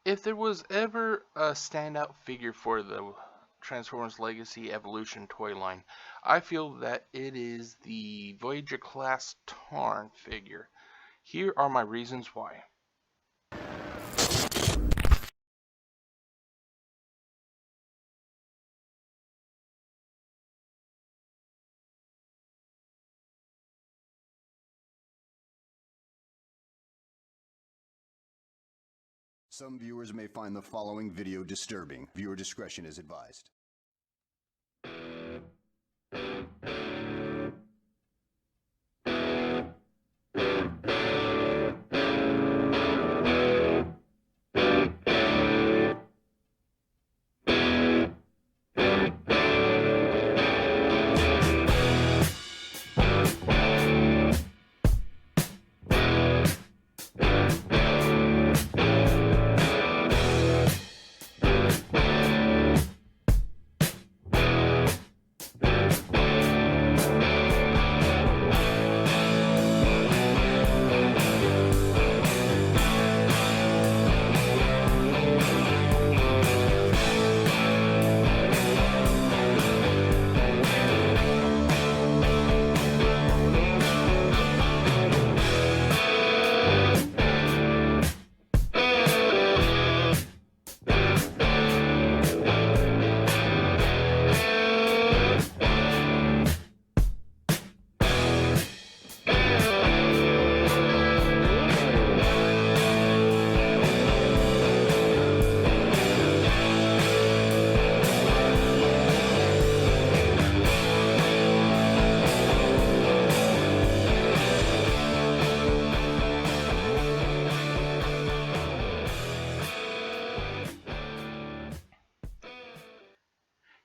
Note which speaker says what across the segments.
Speaker 1: If there was ever a standout figure for the Transformers Legacy Evolution toy line, I feel that it is the Voyager class Tarn figure. Here are my reasons why.
Speaker 2: Some viewers may find the following video disturbing. Viewer discretion is advised.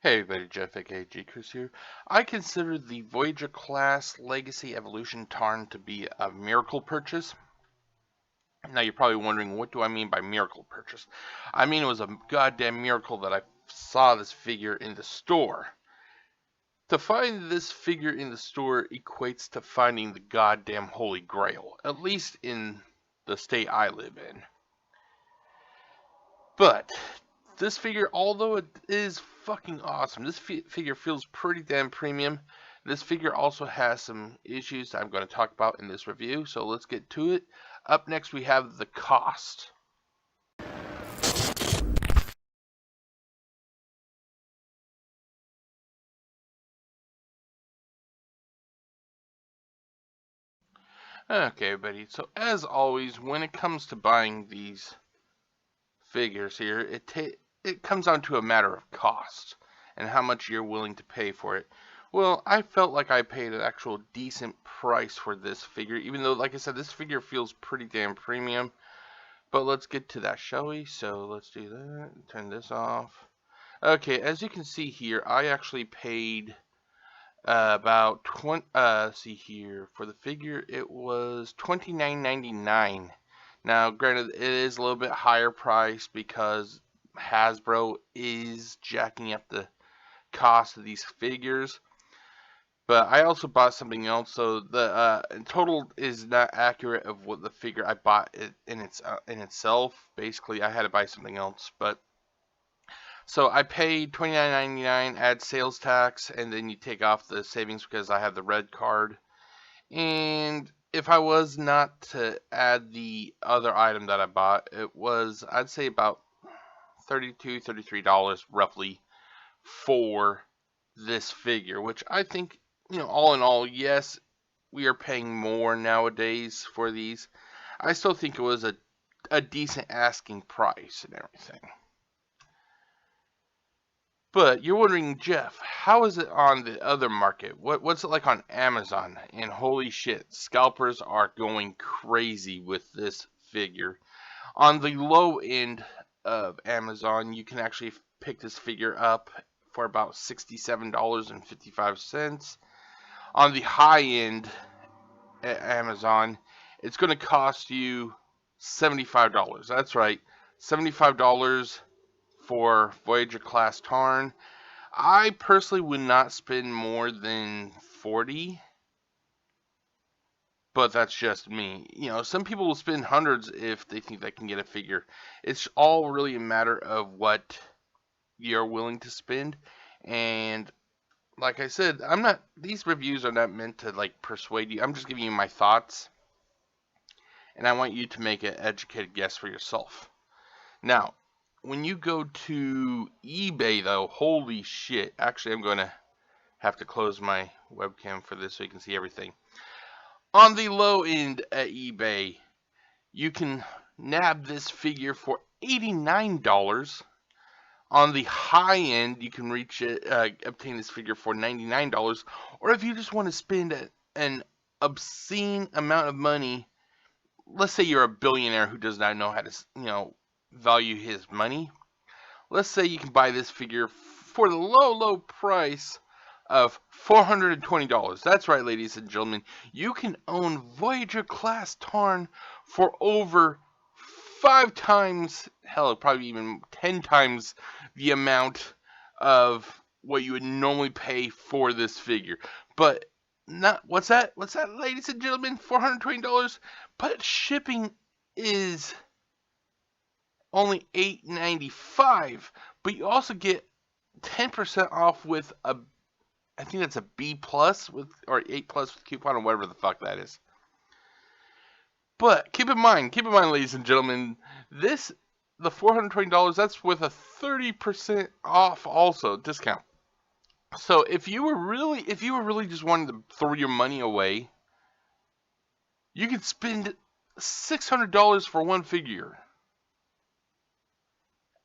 Speaker 1: Hey everybody, Jeff aka GCurse here. I consider the Voyager class Legacy Evolution Tarn to be a miracle purchase. Now you're probably wondering, what do I mean by miracle purchase? I mean, it was a goddamn miracle that I saw this figure in the store. To find this figure in the store equates to finding the goddamn Holy Grail, at least in the state I live in. But this figure, although it is fucking awesome, this figure feels pretty damn premium. This figure also has some issues I'm going to talk about in this review, so let's get to it. Up next we have the cost. Okay, everybody, so as always, when it comes to buying these figures here, it comes down to a matter of cost and how much you're willing to pay for it. Well, I felt like I paid an actual decent price for this figure, even though, like I said, this figure feels pretty damn premium. But let's get to that, shall we? So let's do that. Turn this off. Okay, as you can see here, I actually paid about 20. See here, for the figure, it was $29.99. Now, granted, it is a little bit higher price because Hasbro is jacking up the cost of these figures. But I also bought something else, so the total is not accurate of what the figure I bought in itself. Basically, I had to buy something else, but so I paid $29.99, add sales tax, and then you take off the savings because I have the red card. And if I was not to add the other item that I bought, it was, I'd say, about $32, $33 roughly for this figure, which I think, all in all, yes, we are paying more nowadays for these. I still think it was a decent asking price and everything. But you're wondering, Jeff, how is it on the other market? What's it like on Amazon? And holy shit, scalpers are going crazy with this figure. On the low end of Amazon, you can actually pick this figure up for about $67.55. On the high end at Amazon, it's going to cost you $75. That's right, $75 for Voyager class Tarn. I personally would not spend more than 40, but that's just me. Some people will spend hundreds if they think they can get a figure. It's all really a matter of what you're willing to spend. And like I said, these reviews are not meant to like persuade you. I'm just giving you my thoughts, and I want you to make an educated guess for yourself. Now, when you go to eBay though, holy shit. Actually, I'm going to have to close my webcam for this so you can see everything. On the low end at eBay, you can nab this figure for $89. On the high end, you can obtain this figure for $99. Or if you just want to spend an obscene amount of money, let's say you're a billionaire who does not know how to, value his money. Let's say you can buy this figure for the low price of $420. That's right, ladies and gentlemen. You can own Voyager class Tarn for over 5 times, hell, probably even 10 times the amount of what you would normally pay for this figure. But not what's that, ladies and gentlemen? $420. But shipping is only $8.95. But you also get 10% off with I think that's a B plus or 8 plus with coupon or whatever the fuck that is. But keep in mind, ladies and gentlemen, the $420, that's with a 30% off also discount. So if you were really just wanting to throw your money away, you could spend $600 for one figure.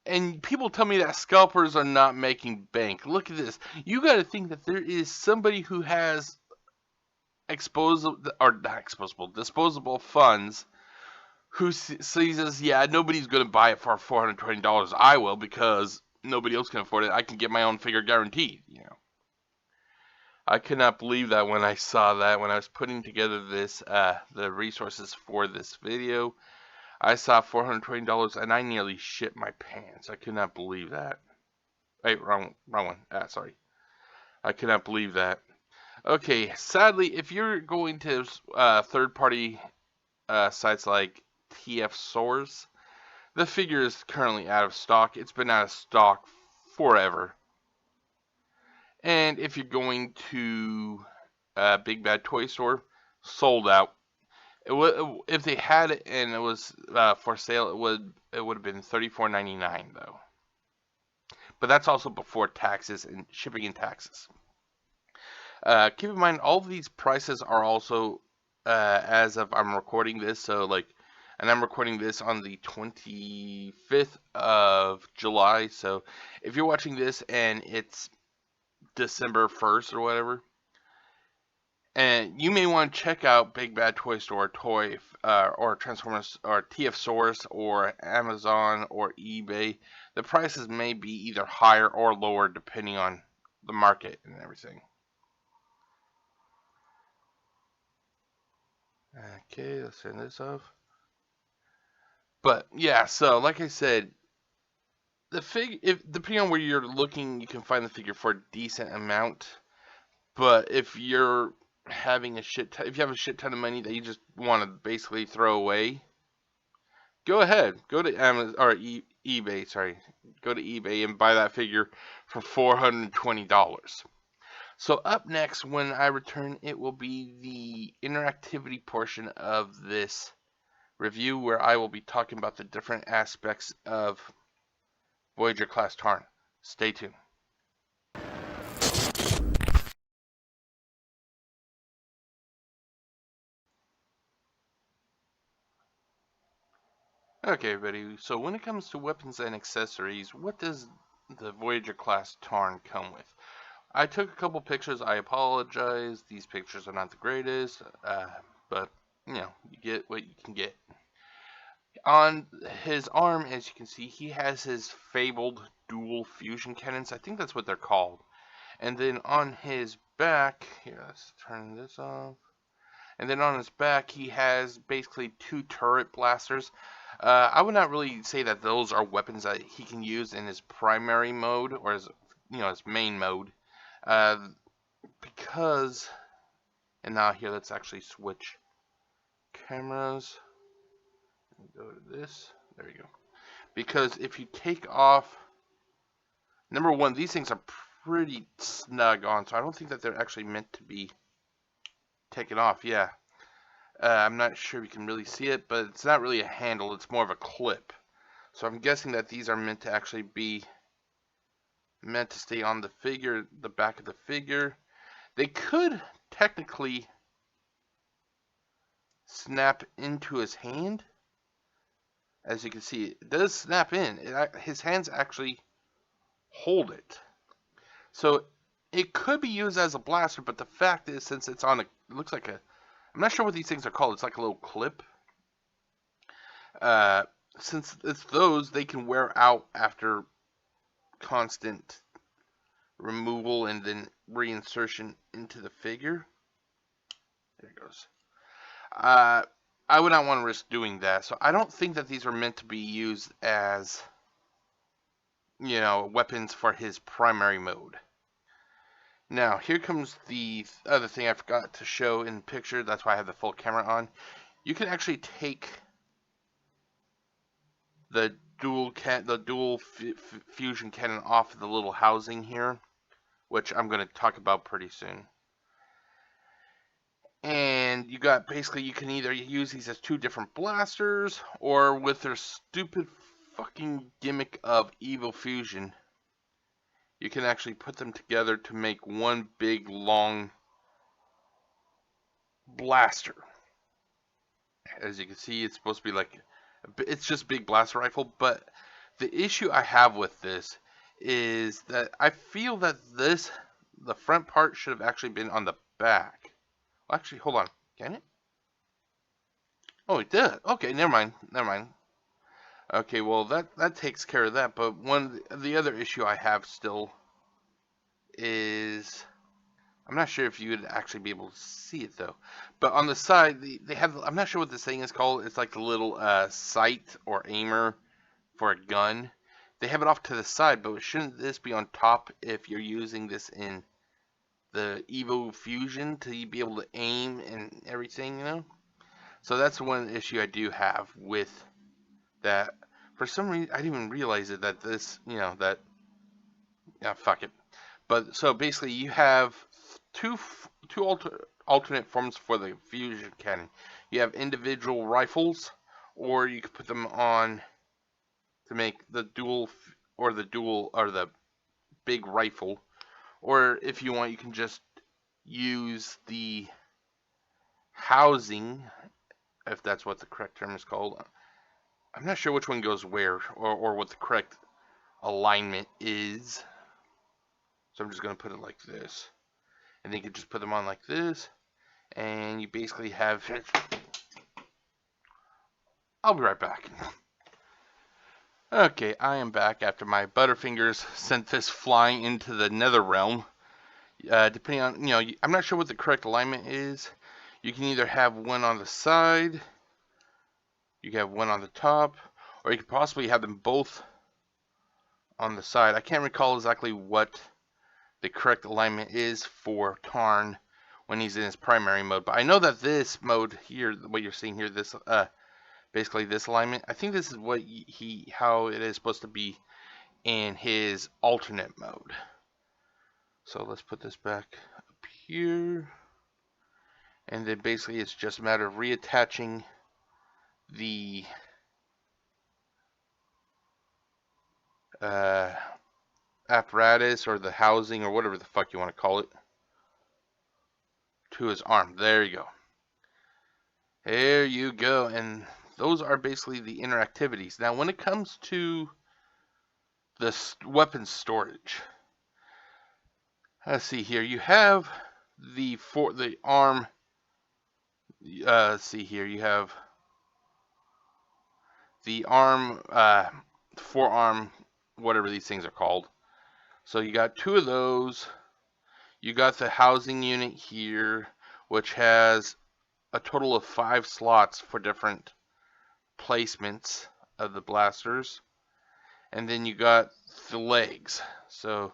Speaker 1: And people tell me that scalpers are not making bank. Look at this. You got to think that there is somebody who has disposable funds who says, yeah, nobody's going to buy it for $420. I will, because nobody else can afford it. I can get my own figure guaranteed. I could not believe that when I saw that. When I was putting together the resources for this video, I saw $420 and I nearly shit my pants. I could not believe that. Wait, wrong one. Sorry. I could not believe that. Okay, sadly, if you're going to third-party sites like TF Source, the figure is currently out of stock. It's been out of stock forever. And if you're going to Big Bad Toy Store, sold out. If they had it and it was for sale, it would have been $34.99 though. But that's also before taxes and shipping and taxes. Keep in mind, all of these prices are also as of I'm recording this. And I'm recording this on the 25th of July. So if you're watching this and it's December 1st or whatever, and you may want to check out Big Bad Toy Store, or Transformers, or TF Source, or Amazon, or eBay. The prices may be either higher or lower depending on the market and everything. Okay, let's turn this off. But yeah, so like I said, depending on where you're looking, you can find the figure for a decent amount. But if you have a shit ton of money that you just want to basically throw away, go ahead, go to Amazon or eBay. Sorry, go to eBay and buy that figure for $420. So up next, when I return, it will be the interactivity portion of this review, where I will be talking about the different aspects of Voyager class Tarn. Stay tuned. Okay, everybody, so when it comes to weapons and accessories, what does the Voyager class Tarn come with? I took a couple pictures. I apologize. These pictures are not the greatest, but, you get what you can get. On his arm, as you can see, he has his fabled dual fusion cannons. I think that's what they're called. And then on his back, here, let's turn this off. And then on his back, he has basically 2 turret blasters. I would not really say that those are weapons that he can use in his primary mode, or his main mode. Because, and now here, let's actually switch cameras. Go to this. There you go. Because if you take off, number one, these things are pretty snug on, so I don't think that they're actually meant to be taken off. Yeah. I'm not sure if you can really see it, but it's not really a handle, it's more of a clip. So I'm guessing that these are meant to actually be meant to stay on the figure, the back of the figure. They could technically snap into his hand. As you can see, it does snap in. His hands actually hold it. So it could be used as a blaster, but the fact is, since it's on a, it looks like a, I'm not sure what these things are called. It's like a little clip. Since it's those, they can wear out after constant removal and then reinsertion into the figure. There it goes. I would not want to risk doing that, so I don't think that these are meant to be used as, weapons for his primary mode. Now, here comes the other thing I forgot to show in the picture. That's why I have the full camera on. You can actually take the dual fusion cannon off the little housing here, which I'm going to talk about pretty soon. And you got, basically, you can either use these as two different blasters, or with their stupid fucking gimmick of evil fusion, you can actually put them together to make one big long blaster. As you can see, it's supposed to be like, it's just a big blaster rifle, but the issue I have with this is that I feel that the front part should have actually been on the back. Well, actually, hold on. Can it? Oh, it did. Okay, never mind. Okay, well, that takes care of that, but the other issue I have still is, I'm not sure if you would actually be able to see it, though. But on the side, they have, I'm not sure what this thing is called. It's like the little sight or aimer for a gun. They have it off to the side, but shouldn't this be on top if you're using this in the Evo Fusion to be able to aim and everything, So that's one issue I do have with that. For some reason, I didn't even realize it, that this, yeah, fuck it. But, so basically, you have two alternate forms for the fusion cannon. You have individual rifles, or you could put them on to make the or the big rifle. Or if you want, you can just use the housing, if that's what the correct term is called. I'm not sure which one goes where, or what the correct alignment is. So I'm just going to put it like this. And then you can just put them on like this. And you basically have... I'll be right back. Okay, I am back after my Butterfingers sent this flying into the nether realm. Depending on, I'm not sure what the correct alignment is. You can either have one on the side, you can have one on the top, or you could possibly have them both on the side. I can't recall exactly what the correct alignment is for Tarn when he's in his primary mode, but I know that this mode here, what you're seeing here, this basically this alignment, I think this is what how it is supposed to be in his alternate mode. So let's put this back up here, and then basically it's just a matter of reattaching the apparatus or the housing or whatever the fuck you want to call it to his arm. There you go. There you go. And those are basically the interactivities. Now, when it comes to the weapon storage, let's see here. You have the arm. Let's see here. You have the arm, forearm, whatever these things are called. So you got two of those. You got the housing unit here, which has a total of 5 slots for different placements of the blasters. And then you got the legs. So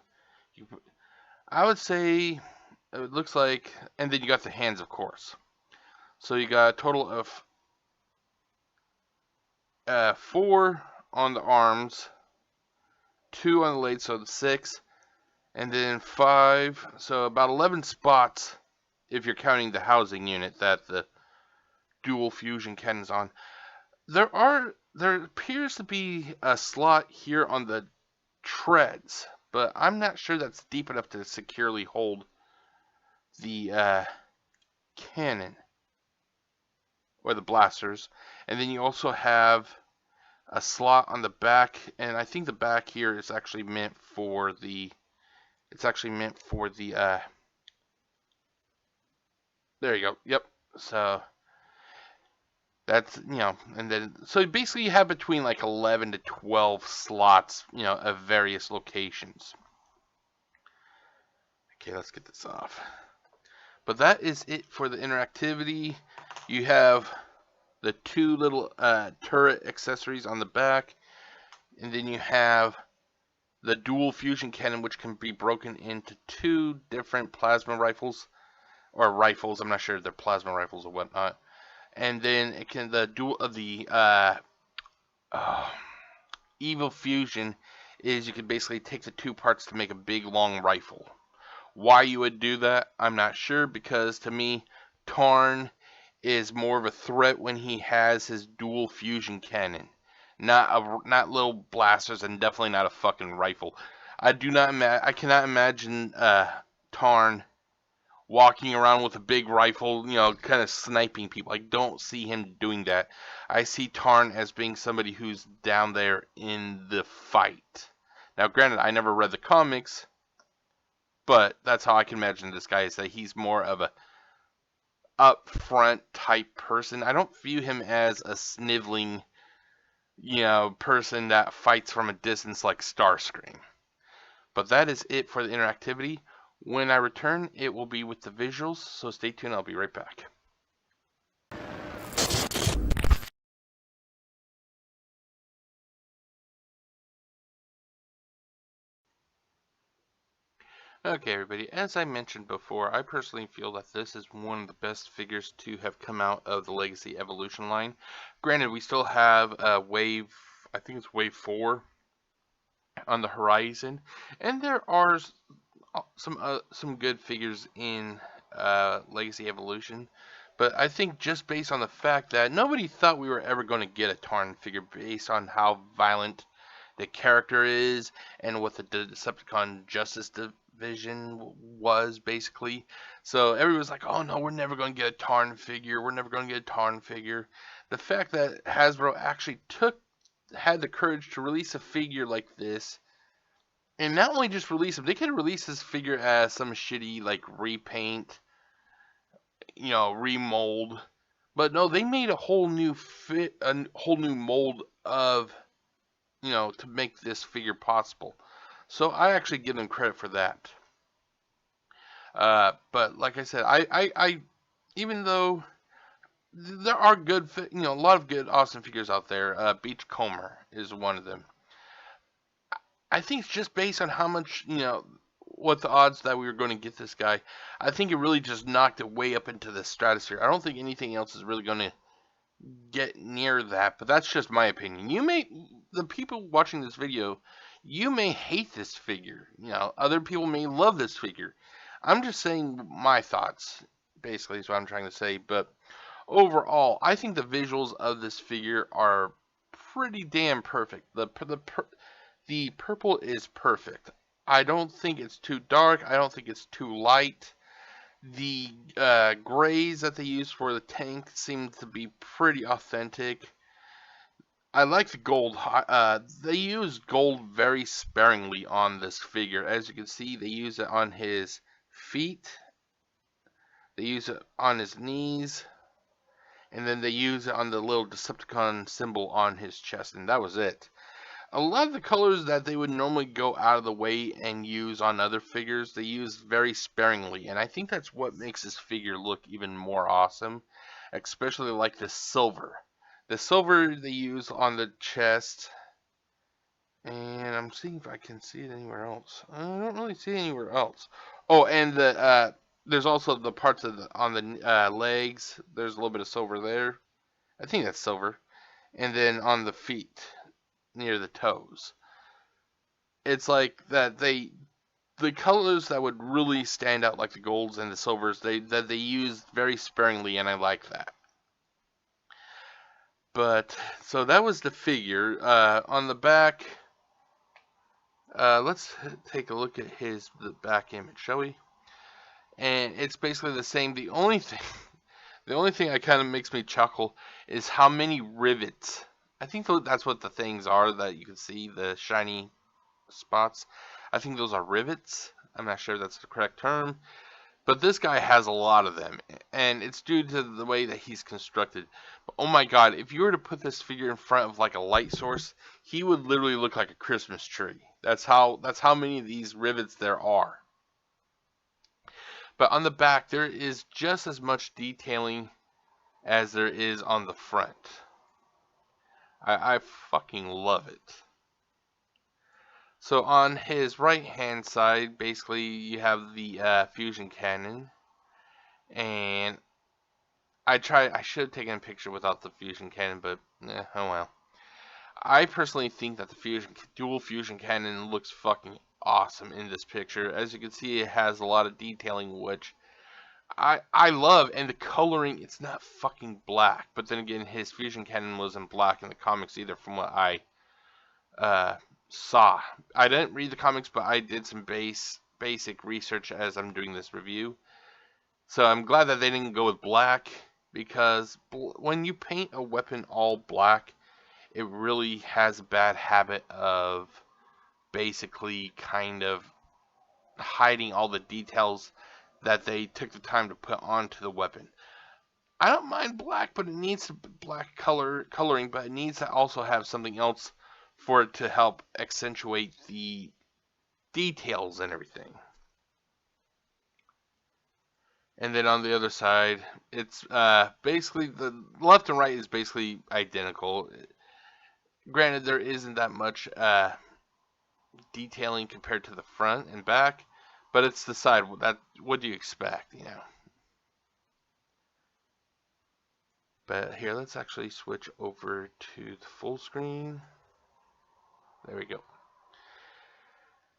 Speaker 1: I would say it looks like, and then you got the hands, of course. So you got a total of 4 on the arms, 2 on the legs, so 6, and then 5, so about 11 spots if you're counting the housing unit that the dual fusion cannon's on. There appears to be a slot here on the treads, but I'm not sure that's deep enough to securely hold the cannon or the blasters. And then you also have a slot on the back, and I think the back here is actually meant for the there you go. Yep. So that's, and then so basically you have between like 11 to 12 slots, of various locations. Okay, let's get this off. But that is it for the interactivity. You have the 2 little turret accessories on the back, and then you have the dual fusion cannon, which can be broken into 2 different plasma rifles, or rifles. I'm not sure if they're plasma rifles or whatnot. And then it can evil fusion is you can basically take the 2 parts to make a big long rifle. Why you would do that, I'm not sure, because to me, Tarn is more of a threat when he has his dual fusion cannon, not little blasters, and definitely not a fucking rifle. I cannot imagine Tarn walking around with a big rifle, kind of sniping people. I don't see him doing that. I see Tarn as being somebody who's down there in the fight. Now, granted, I never read the comics, but that's how I can imagine this guy, is that he's more of a upfront type person. I don't view him as a sniveling, person that fights from a distance like Starscream. But that is it for the interactivity. When I return, it will be with the visuals, so stay tuned, I'll be right back. Okay, everybody, as I mentioned before, I personally feel that this is one of the best figures to have come out of the Legacy Evolution line. Granted, we still have wave, I think it's wave 4 on the horizon, and there are some good figures in Legacy Evolution, but I think just based on the fact that nobody thought we were ever going to get a Tarn figure based on how violent the character is and what the Decepticon Justice Division was, basically. So everyone was like, oh no, we're never going to get a Tarn figure, we're never going to get a Tarn figure. The fact that Hasbro actually had the courage to release a figure like this, and not only just release him, they could release this figure as some shitty like repaint, remold. But no, they made a whole new mold of, to make this figure possible. So I actually give them credit for that. But like I said, I even though there are good, a lot of good, awesome figures out there. Beachcomber is one of them. I think it's just based on how much, what the odds that we were going to get this guy. I think it really just knocked it way up into the stratosphere. I don't think anything else is really going to get near that, but that's just my opinion. The people watching this video, you may hate this figure. Other people may love this figure. I'm just saying my thoughts, basically, is what I'm trying to say. But overall, I think the visuals of this figure are pretty damn perfect. The purple is perfect. I don't think it's too dark. I don't think it's too light. The grays that they use for the tank seem to be pretty authentic. I like the gold. They use gold very sparingly on this figure. As you can see, they use it on his feet. They use it on his knees. And then they use it on the little Decepticon symbol on his chest. And that was it. A lot of the colors that they would normally go out of the way and use on other figures, they use very sparingly, and I think that's what makes this figure look even more awesome, especially like the silver. The silver they use on the chest, and I'm seeing if I can see it anywhere else. I don't really see it anywhere else. Oh, and there's also the parts on the legs. There's a little bit of silver there. I think that's silver. and then on the feet near the toes. It's like that the colors that would really stand out, like the golds and the silvers, they use very sparingly, and I like that. But so that was the figure. On the back, let's take a look at the back image, shall we? And it's basically the same. The only thing that kind of makes me chuckle is how many rivets. I think that's what the things are that you can see, the shiny spots. I think those are rivets. I'm not sure that's the correct term. But this guy has a lot of them, and it's due to the way that he's constructed. But oh my god, if you were to put this figure in front of like a light source, he would literally look like a Christmas tree. That's how many of these rivets there are. But on the back, there is just as much detailing as there is on the front. I fucking love it. So on his right hand side, basically you have the fusion cannon, and I should have taken a picture without the fusion cannon, but oh well. I personally think that the dual fusion cannon looks fucking awesome in this picture. As you can see, it has a lot of detailing, which I love, and the coloring, it's not fucking black. But then again, his fusion cannon wasn't black in the comics either, from what I uh, saw. I didn't read the comics, but I did some basic research as I'm doing this review. So I'm glad that they didn't go with black, because when you paint a weapon all black, it really has a bad habit of basically kind of hiding all the details that they took the time to put onto the weapon. I don't mind black, but it needs black coloring, but it needs to also have something else for it to help accentuate the details and everything. And then on the other side, it's basically the left and right is basically identical. Granted, there isn't that much detailing compared to the front and back, but it's the side. What do you expect, you know? But here, let's actually switch over to the full screen. There we go.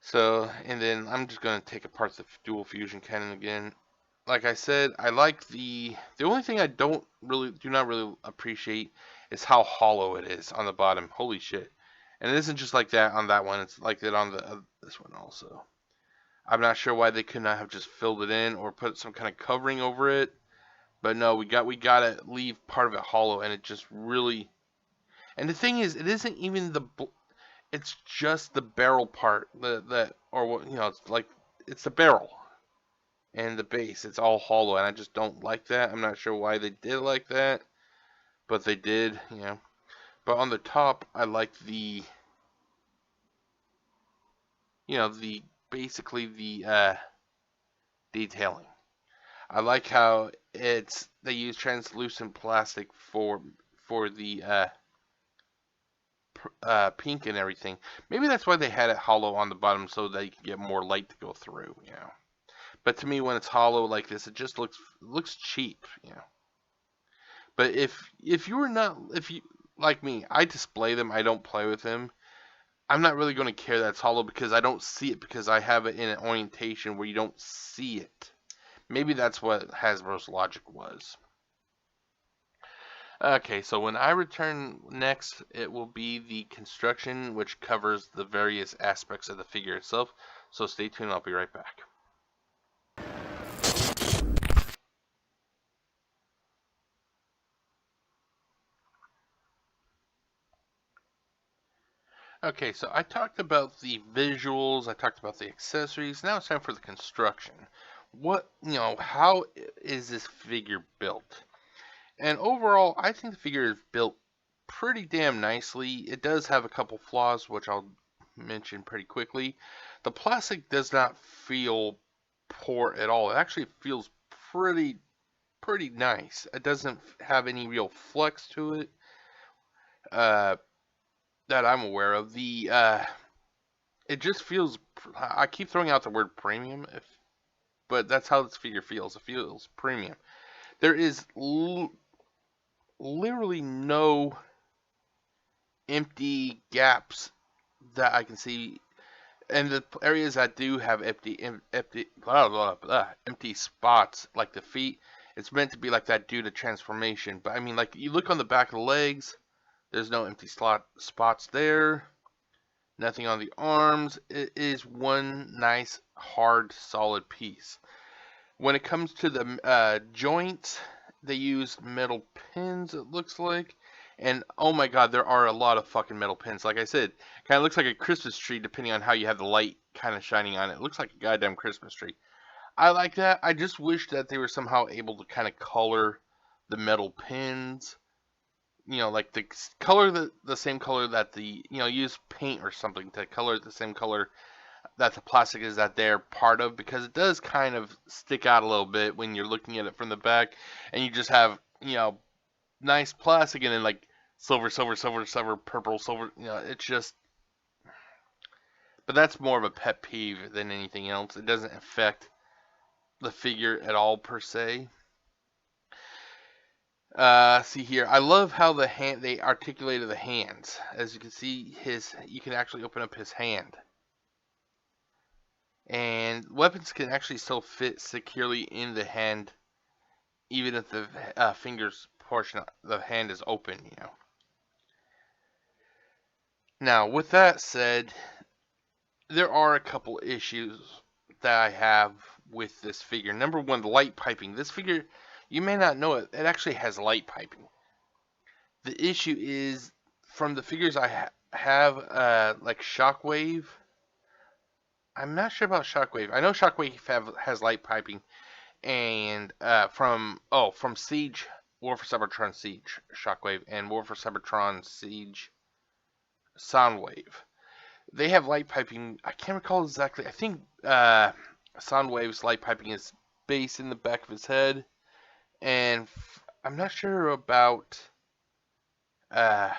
Speaker 1: So, and then I'm just going to take apart the dual fusion cannon again. Like I said, I like the only thing I do not really appreciate is how hollow it is on the bottom. Holy shit. And it isn't just like that on that one, it's like that on this one also. I'm not sure why they could not have just filled it in or put some kind of covering over it. But no, we gotta leave part of it hollow, and it just really. And the thing is, it isn't even it's just the barrel part, or what, it's like it's the barrel and the base. It's all hollow, and I just don't like that. I'm not sure why they did it like that, but they did, But on the top, I like the basically the detailing. I like how they use translucent plastic for the pink and everything. Maybe that's why they had it hollow on the bottom, so that you can get more light to go through. But to me, when it's hollow like this, it just looks cheap. But if you like me, I display them. I don't play with them. I'm not really going to care that it's hollow because I don't see it, because I have it in an orientation where you don't see it. Maybe that's what Hasbro's logic was. Okay, so when I return next, it will be the construction, which covers the various aspects of the figure itself. So stay tuned, I'll be right back. Okay, so I talked about the visuals, I talked about the accessories. Now it's time for the construction. How is this figure built? And overall, I think the figure is built pretty damn nicely. It does have a couple flaws, which I'll mention pretty quickly. The plastic does not feel poor at all. It actually feels pretty nice. It doesn't have any real flex to it uh, that I'm aware of. It just feels. I keep throwing out the word premium, but that's how this figure feels. It feels premium. There is literally no empty gaps that I can see, and the areas that do have empty spots, like the feet, it's meant to be like that due to transformation. But I mean, like you look on the back of the legs, there's no empty spots there. Nothing on the arms. It is one nice, hard, solid piece. When it comes to the joints, they use metal pins, it looks like. And oh my god, there are a lot of fucking metal pins. Like I said, kind of looks like a Christmas tree depending on how you have the light kind of shining on it. It looks like a goddamn Christmas tree. I like that. I just wish that they were somehow able to kind of color the metal pins. Like the color, the same color that use paint or something to color it the same color that the plastic is that they're part of, because it does kind of stick out a little bit when you're looking at it from the back, and you just have nice plastic and then like silver, silver, silver, silver, purple, silver. It's just. But that's more of a pet peeve than anything else. It doesn't affect the figure at all per se. See here, I love how they articulated the hands. As you can see, you can actually open up his hand. And weapons can actually still fit securely in the hand, even if the fingers portion of the hand is open, Now, with that said, there are a couple issues that I have with this figure. Number one, the light piping. This figure, you may not know it, it actually has light piping. The issue is, from the figures I have, like Shockwave. I'm not sure about Shockwave. I know Shockwave has light piping, and from Siege, War for Cybertron Siege Shockwave, and War for Cybertron Siege Soundwave. They have light piping. I can't recall exactly. I think Soundwave's light piping is based in the back of his head, and I'm not sure about uh,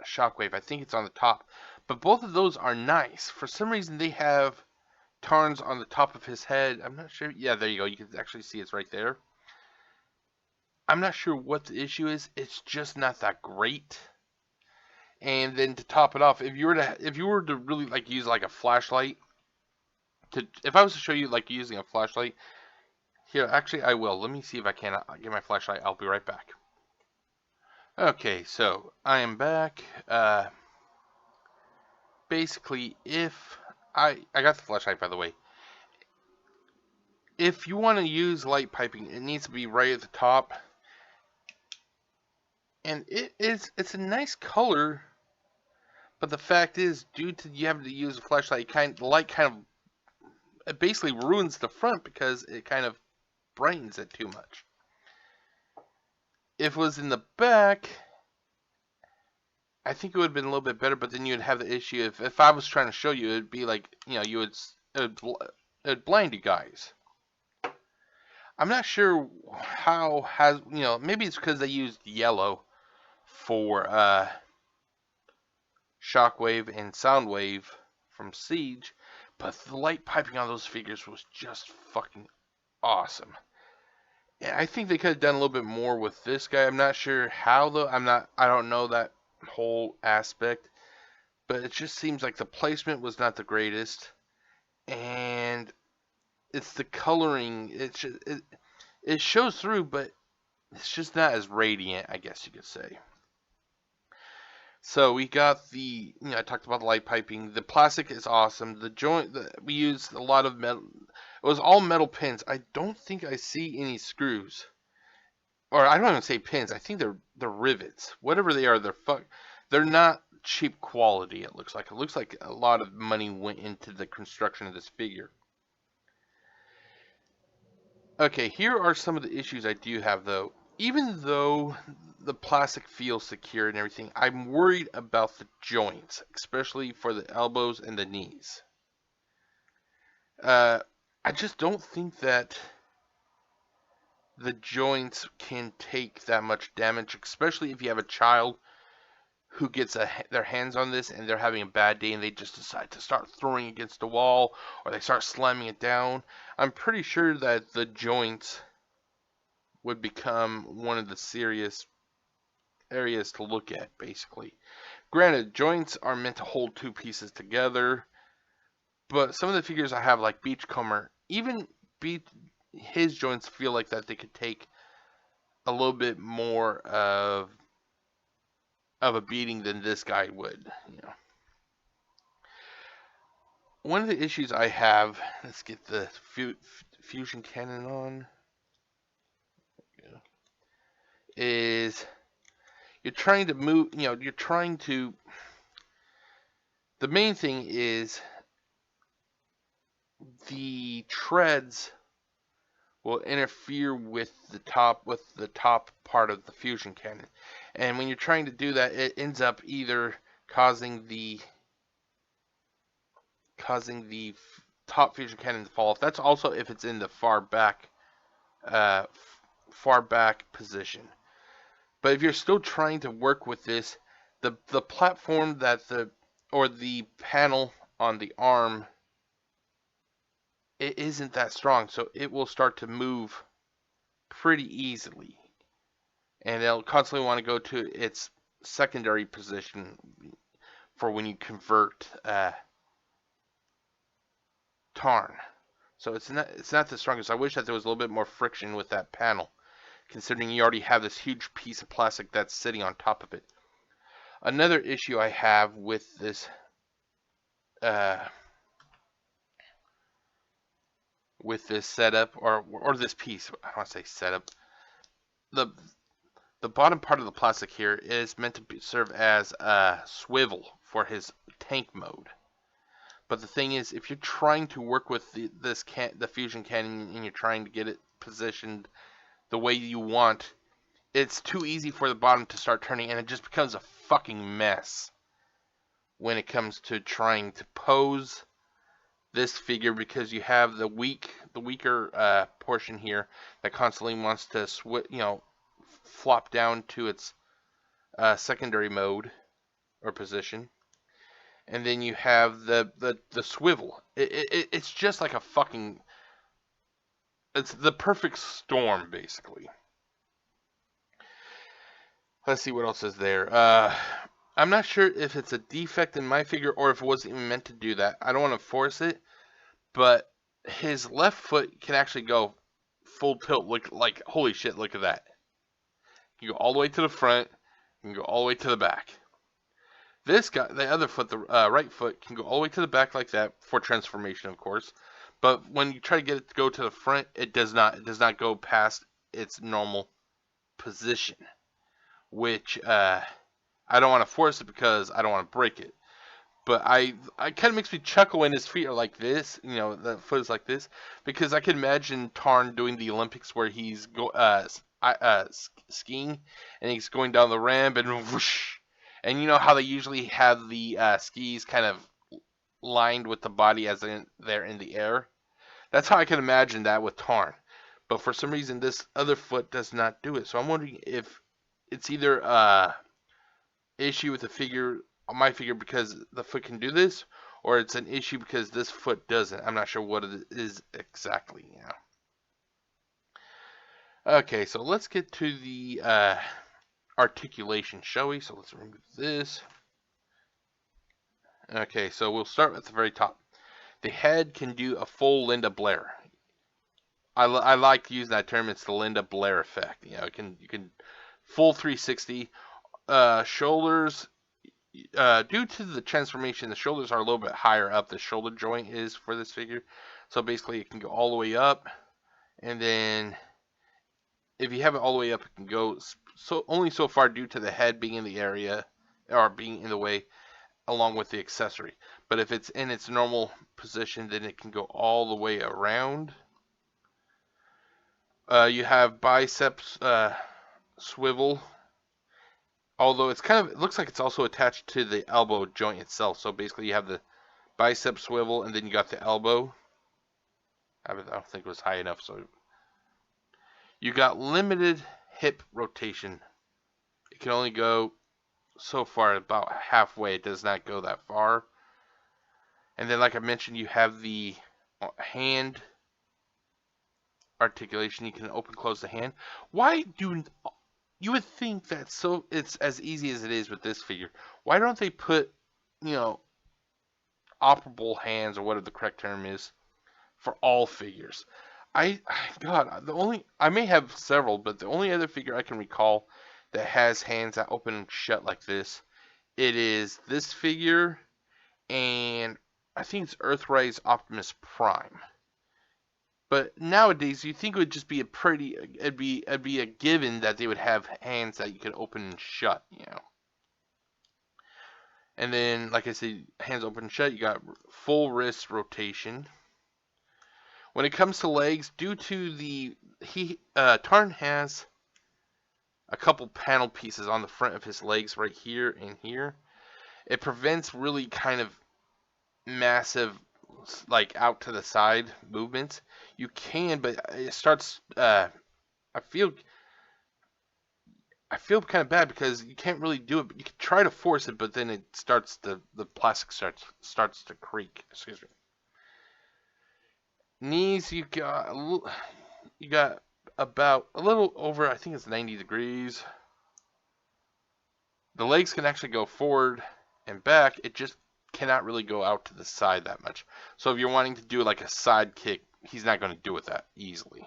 Speaker 1: Shockwave. I think it's on the top, but both of those are nice. For some reason, they have Tarn's on the top of his head. I'm not sure. Yeah, there you go. You can actually see it's right there. I'm not sure what the issue is. It's just not that great. And then to top it off, if you were to really like use like a flashlight, if I was to show you like using a flashlight, here actually I will. Let me see if I can get my flashlight. I'll be right back. Okay, so I am back. Basically, if I got the flashlight, by the way. If you want to use light piping, it needs to be right at the top. And it's a nice color, but the fact is, due to you having to use a flashlight, the light kind of, it basically ruins the front because it kind of brightens it too much. If it was in the back, I think it would have been a little bit better, but then you'd have the issue if I was trying to show you, it'd be like, it'd blind you guys. I'm not sure how maybe it's because they used yellow for Shockwave and Soundwave from Siege, but the light piping on those figures was just fucking awesome. And I think they could have done a little bit more with this guy. I'm not sure how though. I don't know that whole aspect, but it just seems like the placement was not the greatest, and it's the coloring. It shows through, but it's just not as radiant, I guess you could say. So we got I talked about the light piping. The plastic is awesome. The joint, we used a lot of metal. It was all metal pins. I don't think I see any screws. Or I don't even say pins. I think they're rivets. Whatever they are, they're not cheap quality, it looks like. It looks like a lot of money went into the construction of this figure. Okay, here are some of the issues I do have though. Even though the plastic feels secure and everything, I'm worried about the joints, especially for the elbows and the knees. I just don't think that the joints can take that much damage, especially if you have a child who gets their hands on this and they're having a bad day and they just decide to start throwing against the wall or they start slamming it down. I'm pretty sure that the joints would become one of the serious areas to look at, basically. Granted, joints are meant to hold two pieces together, but some of the figures I have, like Beachcomber, even his joints feel like that they could take a little bit more of a beating than this guy would. One of the issues I have, let's get the fusion cannon on, is you're trying to move, the main thing is the treads will interfere with the top part of the fusion cannon. And when you're trying to do that, it ends up either causing the top fusion cannon to fall off. That's also if it's in the far back position. But if you're still trying to work with this, the platform or the panel on the arm, it isn't that strong, so it will start to move pretty easily, and it'll constantly want to go to its secondary position for when you convert Tarn. So it's not the strongest. I wish that there was a little bit more friction with that panel, considering you already have this huge piece of plastic that's sitting on top of it. Another issue I have with this setup, or this piece, I don't want to say setup, the bottom part of the plastic here is meant to serve as a swivel for his tank mode. But the thing is, if you're trying to work with the fusion cannon and you're trying to get it positioned the way you want, it's too easy for the bottom to start turning, and it just becomes a fucking mess when it comes to trying to pose this figure, because you have the weaker portion here that constantly wants to flop down to its secondary mode or position, and then you have the swivel. It's just like it's the perfect storm, basically. Let's see what else is there. I'm not sure if it's a defect in my figure or if it wasn't even meant to do that. I don't want to force it, but his left foot can actually go full tilt. Look, like, holy shit, look at that. You can go all the way to the front, you can go all the way to the back. This guy, the other foot, the right foot, can go all the way to the back like that for transformation, of course. But when you try to get it to go to the front, it does not. It does not go past its normal position, which I don't want to force it because I don't want to break it. But I kind of makes me chuckle when his feet are like this, the foot is like this, because I can imagine Tarn doing the Olympics where he's skiing and he's going down the ramp and whoosh, and you know how they usually have the skis kind of lined with the body as they're in the air. That's how I can imagine that with Tarn. But for some reason, this other foot does not do it. So I'm wondering if it's either issue with my figure, because the foot can do this, or it's an issue because this foot doesn't. I'm not sure what it is exactly. Okay, so let's get to the articulation, shall we? So let's remove this. Okay, so we'll start at the very top. The head can do a full Linda Blair. I like to use that term. It's the Linda Blair effect. You can full 360. Shoulders, due to the transformation, the shoulders are a little bit higher up. The shoulder joint is for this figure, so basically it can go all the way up, and then if you have it all the way up, it can go only so far due to the head being in the area or being in the way, along with the accessory. But if it's in its normal position, then it can go all the way around. You have biceps swivel, although it looks like it's also attached to the elbow joint itself. So basically you have the bicep swivel and then you got the elbow. I don't think it was high enough, so you got limited hip rotation. It can only go so far, about halfway. It does not go that far. And then, like I mentioned, you have the hand articulation. You can open close the hand. Why do you would think that so it's as easy as it is with this figure. Why don't they put, you know, operable hands or whatever the correct term is for all figures? God, the only I may have several, but the only other figure I can recall that has hands that open and shut like this, it is this figure, and I think it's Earthrise Optimus Prime. But nowadays, you think it would just be it'd be a given that they would have hands that you could open and shut, you know. And then, like I said, hands open and shut. You got full wrist rotation. When it comes to legs, due to the Tarn has a couple panel pieces on the front of his legs right here and here. It prevents really kind of massive, like out to the side movements. You can, but it starts. I feel I feel kind of bad because you can't really do it. But you can try to force it, but then it starts the plastic starts to creak. Excuse me. Knees, you got about a little over. I think it's 90 degrees. The legs can actually go forward and back. It just cannot really go out to the side that much. So if you're wanting to do like a side kick, he's not going to do it that easily.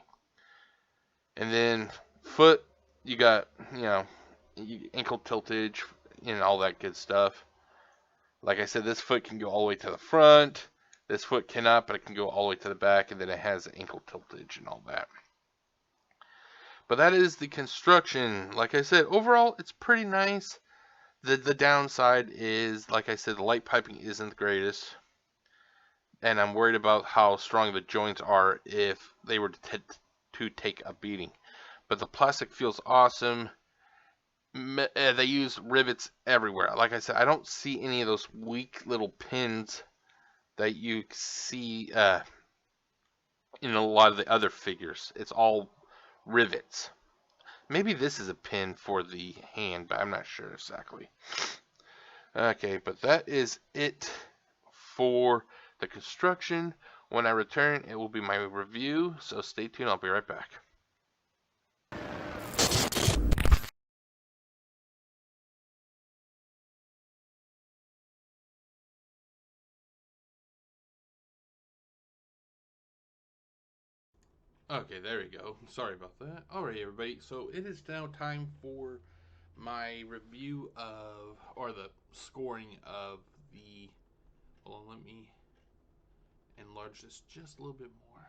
Speaker 1: And then foot, you got, ankle tiltage and all that good stuff. Like I said, this foot can go all the way to the front. This foot cannot, but it can go all the way to the back, and then it has ankle tiltage and all that. But that is the construction. Like I said, overall, it's pretty nice. The downside is, like I said, the light piping isn't the greatest. And I'm worried about how strong the joints are if they were to take a beating. But the plastic feels awesome. They use rivets everywhere. Like I said, I don't see any of those weak little pins that you see in a lot of the other figures. It's all rivets. Maybe this is a pin for the hand, but I'm not sure exactly. Okay, but that is it for the construction. When I return, it will be my review, so stay tuned. I'll be right back. Okay, there we go. Sorry about that. Alright, everybody. So it is now time for my review of, or the scoring of the. Hold on, let me enlarge this just a little bit more.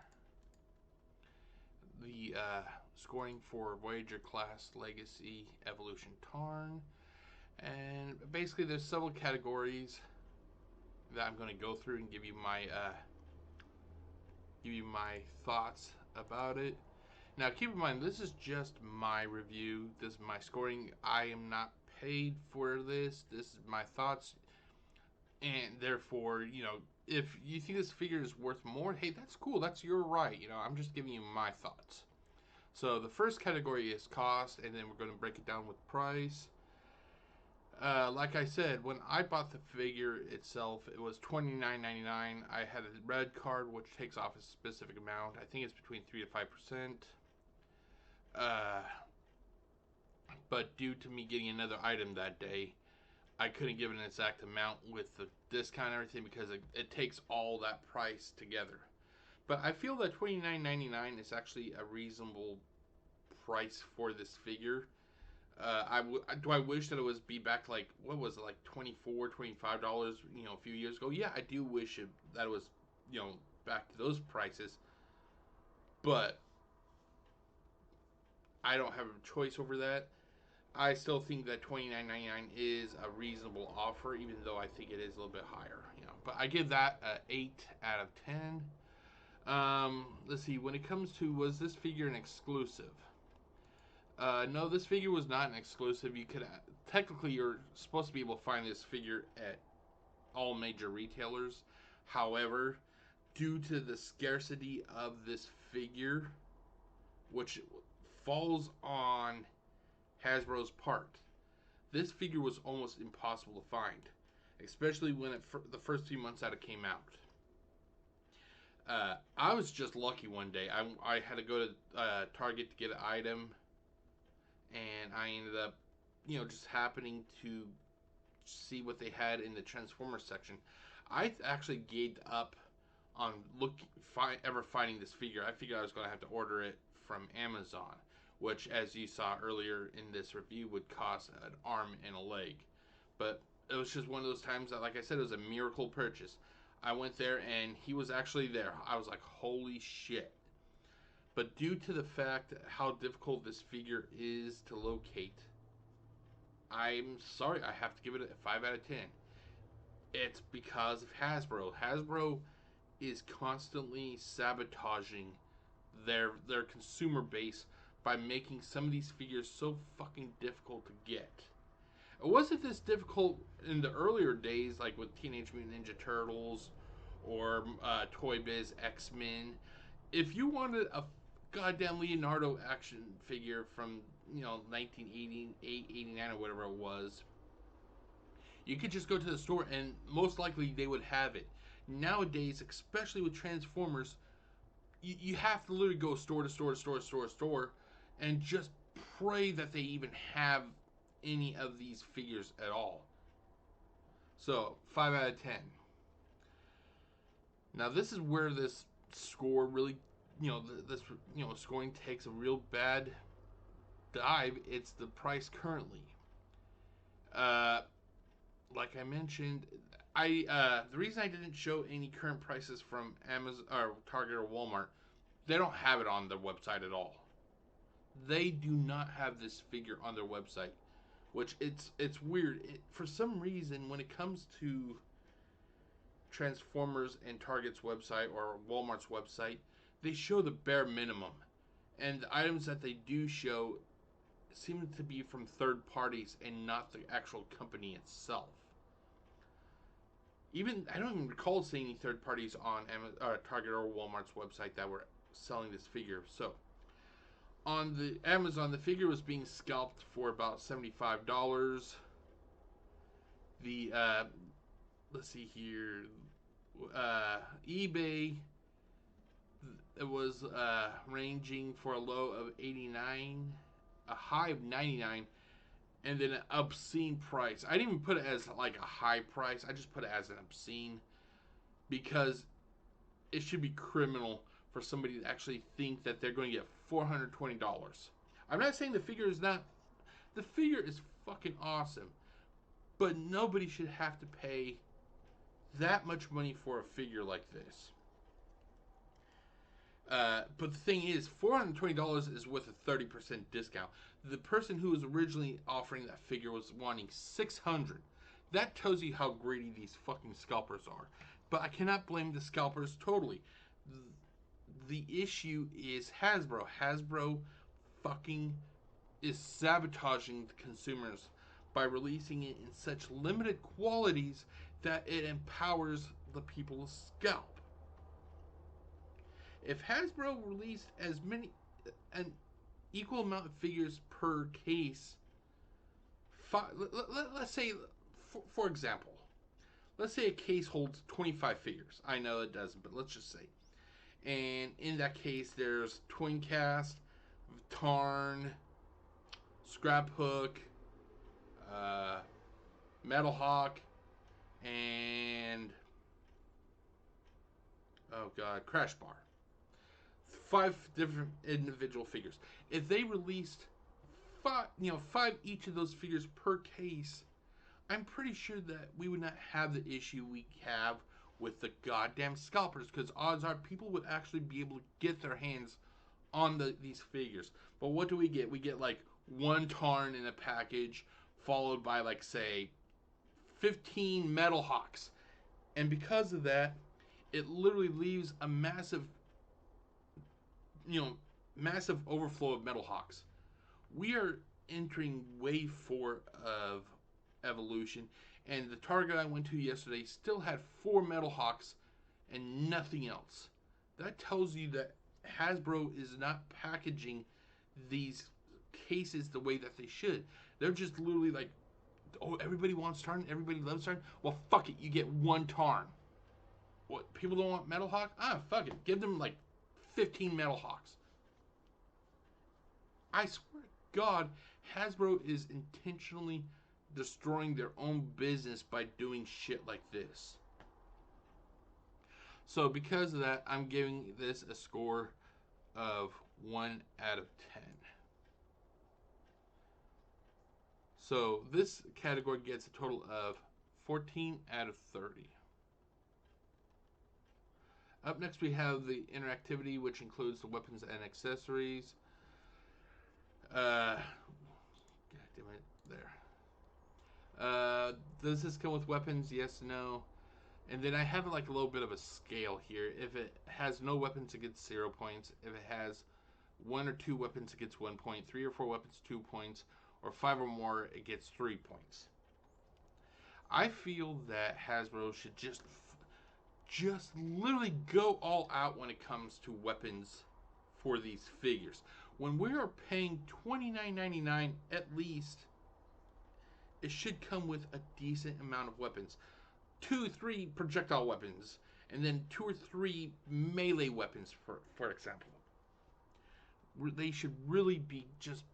Speaker 1: The scoring for Voyager class Legacy Evolution Tarn. And basically, there's several categories that I'm going to go through and give you my thoughts about it. Now, keep in mind, this is just my review. This is my scoring. I am not paid for this. This is my thoughts, and therefore, if you think this figure is worth more, hey, that's cool. That's your right. I'm just giving you my thoughts. So the first category is cost, and then we're going to break it down with price. Like I said, when I bought the figure itself, it was $29.99. I had a red card, which takes off a specific amount. I think it's between 3 to 5%. But due to me getting another item that day, I couldn't give an exact amount with the discount and everything because it takes all that price together. But I feel that $29.99 is actually a reasonable price for this figure. Do I wish that it was be back to like, what was it, like $24, $25, a few years ago? Yeah, I do wish that it was, back to those prices. But I don't have a choice over that. I still think that $29.99 is a reasonable offer, even though I think it is a little bit higher. But I give that an 8 out of 10. Let's see. When it comes to, was this figure an exclusive? No, this figure was not an exclusive. You could technically, you're supposed to be able to find this figure at all major retailers. However, due to the scarcity of this figure, which falls on Hasbro's part, this figure was almost impossible to find, especially when the first few months that it came out. I was just lucky one day. I had to go to Target to get an item, and I ended up, just happening to see what they had in the Transformers section. I actually gave up on ever finding this figure. I figured I was going to have to order it from Amazon, which, as you saw earlier in this review, would cost an arm and a leg. But it was just one of those times that, like I said, it was a miracle purchase. I went there and he was actually there. I was like, holy shit. But due to the fact how difficult this figure is to locate, I'm sorry, I have to give it a 5 out of 10. It's because of Hasbro. Hasbro is constantly sabotaging their consumer base by making some of these figures so fucking difficult to get. It wasn't this difficult in the earlier days, like with Teenage Mutant Ninja Turtles or Toy Biz X-Men. If you wanted a goddamn Leonardo action figure from 1988, 89, or whatever it was, you could just go to the store and most likely they would have it. Nowadays, especially with Transformers, you have to literally go store to store to store to store to store and just pray that they even have any of these figures at all. So, 5 out of 10. Now, this is where this score really, this scoring takes a real bad dive. It's the price currently. Like I mentioned, the reason I didn't show any current prices from Amazon or Target or Walmart, they don't have it on their website at all. They do not have this figure on their website, which it's weird. For some reason, when it comes to Transformers and Target's website or Walmart's website, they show the bare minimum, and the items that they do show seem to be from third parties and not the actual company itself. Even I don't even recall seeing any third parties on Target or Walmart's website that were selling this figure. So on the Amazon, the figure was being scalped for about $75. The let's see here, eBay, it was ranging for a low of 89, a high of 99, and then an obscene price. I didn't even put it as like a high price. I just put it as an obscene because it should be criminal for somebody to actually think that they're going to get $420. I'm not saying the figure is not. The figure is fucking awesome, but nobody should have to pay that much money for a figure like this. But the thing is, $420 is with a 30% discount. The person who was originally offering that figure was wanting $600. That tells you how greedy these fucking scalpers are. But I cannot blame the scalpers totally. The issue is Hasbro. Hasbro fucking is sabotaging the consumers by releasing it in such limited qualities that it empowers the people to scalp. If Hasbro released an equal amount of figures per case, let's say, for example, let's say a case holds 25 figures. I know it doesn't, but let's just say. And in that case, there's Twin Cast, Tarn, Scrap Hook, Metal Hawk, and Crash Bar. 5 different individual figures. If they released five each of those figures per case, I'm pretty sure that we would not have the issue we have with the goddamn scalpers, because odds are people would actually be able to get their hands on these figures. But what do we get? We get like one Tarn in a package, followed by like say 15 Metal Hawks, and because of that, it literally leaves a massive overflow of Metal Hawks. We are entering wave 4 of evolution, and the Target I went to yesterday still had 4 Metal Hawks and nothing else. That tells you that Hasbro is not packaging these cases the way that they should. They're just literally like, oh, everybody wants Tarn, everybody loves Tarn. Well, fuck it, you get one Tarn. What, people don't want Metal Hawk? Fuck it, give them like 15 Metal Hawks. I swear to God, Hasbro is intentionally destroying their own business by doing shit like this. So because of that, I'm giving this a score of 1 out of 10. So this category gets a total of 14 out of 30. Up next we have the interactivity, which includes the weapons and accessories. God damn it, there. Does this come with weapons? Yes, no. And then I have like a little bit of a scale here. If it has no weapons, it gets 0 points. If it has 1 or 2 weapons, it gets 1 point. 3 or 4 weapons, 2 points. Or 5 or more, it gets 3 points. I feel that Hasbro should just literally go all out when it comes to weapons for these figures. When we are paying $29.99 at least, it should come with a decent amount of weapons. 2, 3 projectile weapons, and then 2 or 3 melee weapons, for example. They should really be just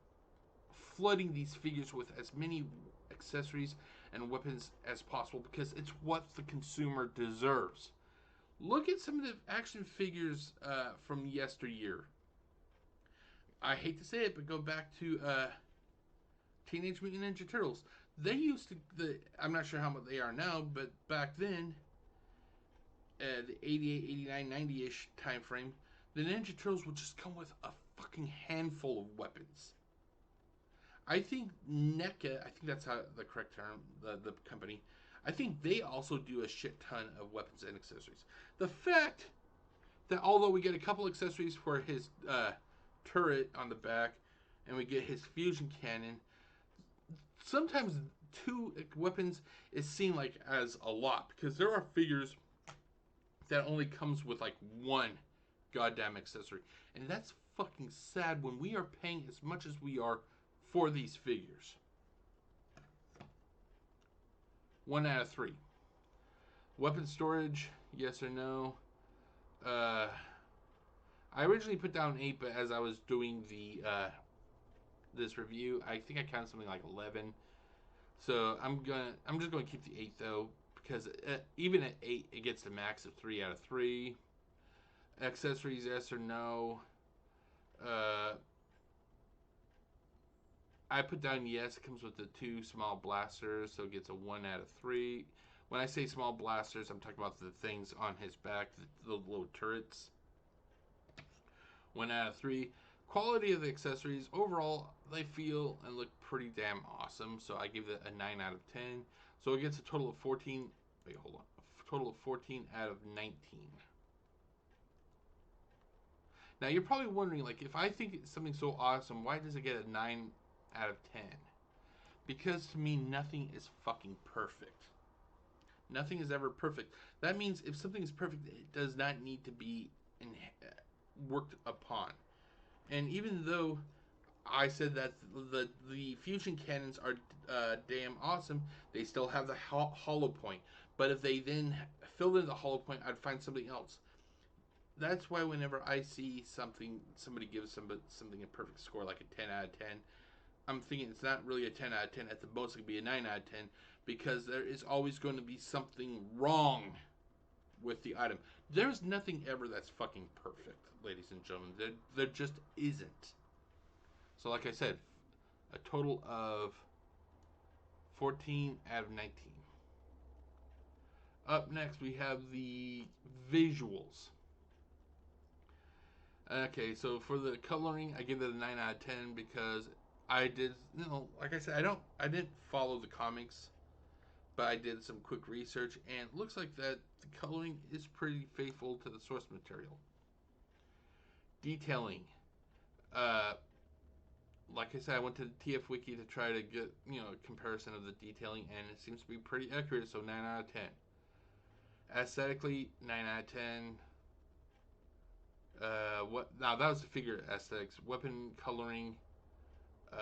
Speaker 1: flooding these figures with as many accessories and weapons as possible, because it's what the consumer deserves. Look at some of the action figures from yesteryear. I hate to say it, but go back to Teenage Mutant Ninja Turtles. They used to, I'm not sure how much they are now, but back then, the 88, 89, 90-ish time frame, the Ninja Turtles would just come with a fucking handful of weapons. I think NECA, I think that's how the correct term, the company, I think they also do a shit ton of weapons and accessories. The fact that although we get a couple accessories for his turret on the back, and we get his fusion cannon, sometimes 2 weapons is seen like as a lot, because there are figures that only comes with like 1 goddamn accessory, and that's fucking sad when we are paying as much as we are for these figures. 1 out of 3. Weapon storage, yes or no? I originally put down 8, but as I was doing the this review, I think I counted something like 11. So I'm just gonna keep the 8 though, because even at 8, it gets the max of 3 out of 3. Accessories, yes or no? I put down yes. It comes with the 2 small blasters, so it gets a 1 out of 3. When I say small blasters, I'm talking about the things on his back, the little turrets. 1 out of 3. Quality of the accessories, overall, they feel and look pretty damn awesome, so I give it a 9 out of 10. So it gets a total of 14. Wait, hold on. A total of 14 out of 19. Now you're probably wondering, like, if I think it's something so awesome, why does it get a 9 out of 10? Because to me, nothing is fucking perfect. Nothing is ever perfect. That means if something is perfect, it does not need to be worked upon. And even though I said that the fusion cannons are damn awesome, they still have the hollow point. But if they then filled in the hollow point, I'd find something else. That's why whenever I see somebody gives something a perfect score, like a 10 out of 10, I'm thinking it's not really a 10 out of 10. At the most, it could be a 9 out of 10, because there is always going to be something wrong with the item. There's nothing ever that's fucking perfect, ladies and gentlemen. There just isn't. So like I said, a total of 14 out of 19. Up next, we have the visuals. Okay, so for the coloring, I give it a 9 out of 10 because I did, like I said, I didn't follow the comics, but I did some quick research, and it looks like that the coloring is pretty faithful to the source material. Detailing. Like I said, I went to the TF Wiki to try to get, a comparison of the detailing, and it seems to be pretty accurate, so 9 out of 10. Aesthetically, 9 out of 10. Now that was the figure aesthetics. Weapon coloring, 9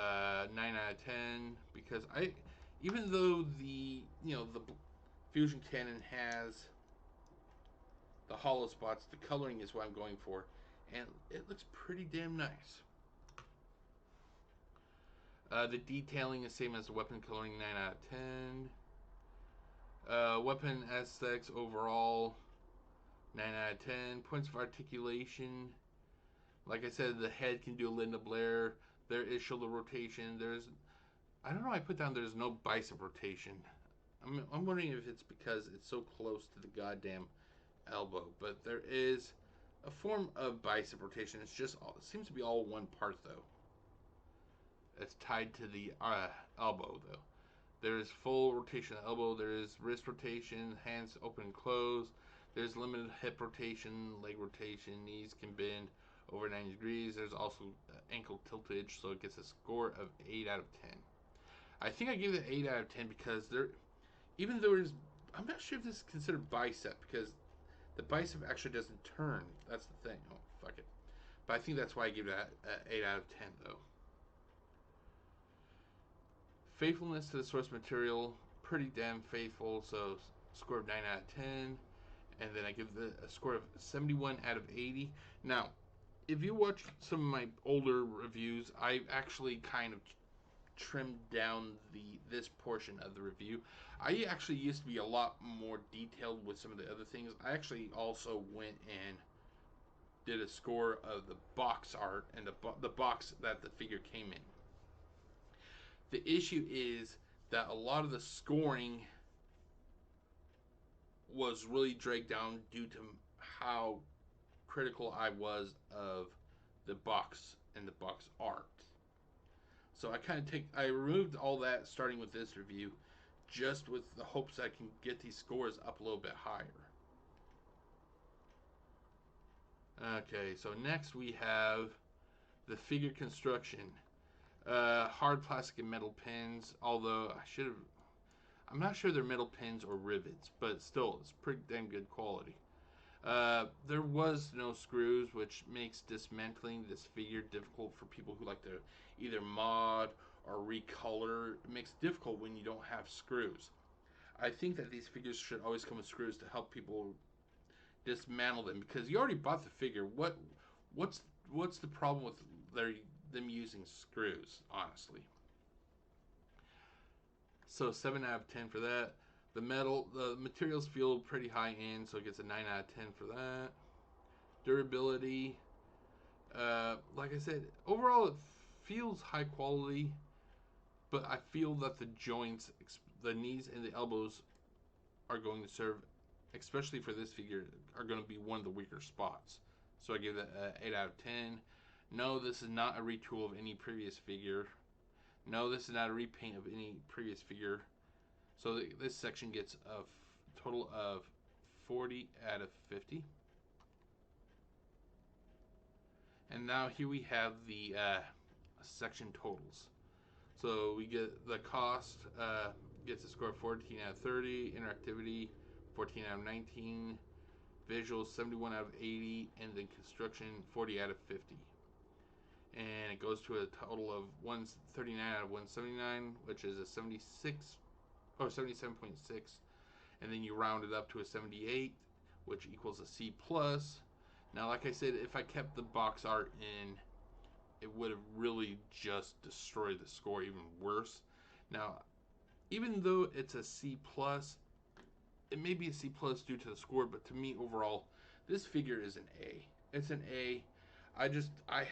Speaker 1: out of 10, because even though the fusion cannon has the hollow spots, the coloring is what I'm going for, and it looks pretty damn nice. The detailing is same as the weapon coloring, 9 out of 10. Weapon aesthetics overall, 9 out of 10. Points of articulation, like I said, the head can do a Linda Blair. There is shoulder rotation. I don't know, I put down there's no bicep rotation. I'm wondering if it's because it's so close to the goddamn elbow, but there is a form of bicep rotation. It seems to be all one part though. It's tied to the elbow though. There is full rotation of the elbow. There is wrist rotation, hands open and close. There's limited hip rotation, leg rotation. Knees can bend over 90 degrees. There's also ankle tiltage, so it gets a score of 8 out of 10. I think I gave it 8 out of 10 because even though I'm not sure if this is considered bicep because the bicep actually doesn't turn. That's the thing. Oh, fuck it. But I think that's why I gave it 8 out of 10, though. Faithfulness to the source material, pretty damn faithful, so score of 9 out of 10. And then I give a score of 71 out of 80. Now, if you watch some of my older reviews, I've actually kind of trimmed down this portion of the review. I actually used to be a lot more detailed with some of the other things. I actually also went and did a score of the box art and the box that the figure came in. The issue is that a lot of the scoring was really dragged down due to how critical I was of the box and the box art. So I removed all that starting with this review, just with the hopes I can get these scores up a little bit higher. Okay, so next we have the figure construction. Hard plastic and metal pins, although I'm not sure they're metal pins or rivets, but still, it's pretty damn good quality. There was no screws, which makes dismantling this figure difficult for people who like to either mod or recolor. It makes it difficult when you don't have screws. I think that these figures should always come with screws to help people dismantle them because you already bought the figure. What's the problem with them using screws? Honestly, so 7 out of 10 for that. The materials feel pretty high end, so it gets a 9 out of 10 for that. Durability, like I said, overall it feels high quality, but I feel that the joints, the knees and the elbows, are going to serve, especially for this figure, are going to be one of the weaker spots. So I give that 8 out of 10. No, this is not a retool of any previous figure. No, this is not a repaint of any previous figure. So this section gets a total of 40 out of 50. And now here we have the section totals. So we get the cost gets a score of 14 out of 30, interactivity 14 out of 19, visuals 71 out of 80, and then construction 40 out of 50. And it goes to a total of 139 out of 179, which is a 77.6. And then you round it up to a 78, which equals a C plus. Now, like I said, if I kept the box art in, it would have really just destroyed the score even worse. Now, even though it's a C plus, it may be a C plus due to the score, but to me overall, this figure is an A. It's an A. I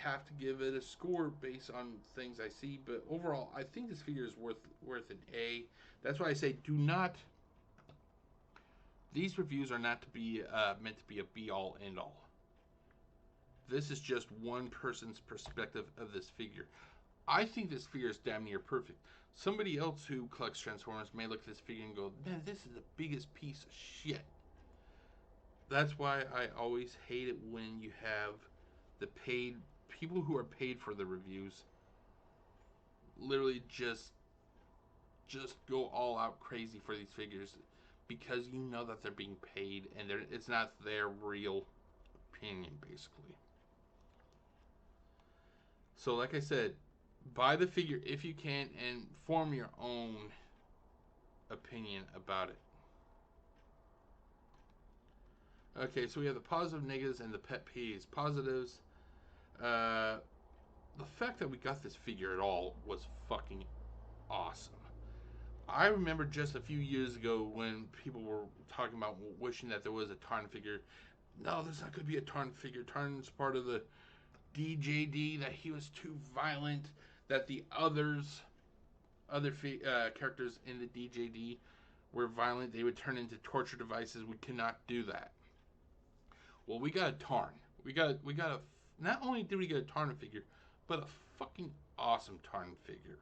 Speaker 1: have to give it a score based on things I see, but overall, I think this figure is worth an A. That's why I say do not. These reviews are not to be meant to be a be all end all. This is just one person's perspective of this figure. I think this figure is damn near perfect. Somebody else who collects Transformers may look at this figure and go, man, this is the biggest piece of shit. That's why I always hate it when you have the paid people who are paid for the reviews literally just go all out crazy for these figures because you know that they're being paid and it's not their real opinion, basically. So, like I said, buy the figure if you can and form your own opinion about it. Okay, so we have the positive, negatives, and the pet peeves. Positives, uh, the fact that we got this figure at all was fucking awesome. I remember just a few years ago when people were talking about wishing that there was a Tarn figure. No, there's not going to be a Tarn figure. Tarn's part of the DJD, that he was too violent, that the other characters in the DJD were violent. They would turn into torture devices. We cannot do that. Well, we got a Tarn. We got a. Not only did we get a Tarn figure, but a fucking awesome Tarn figure.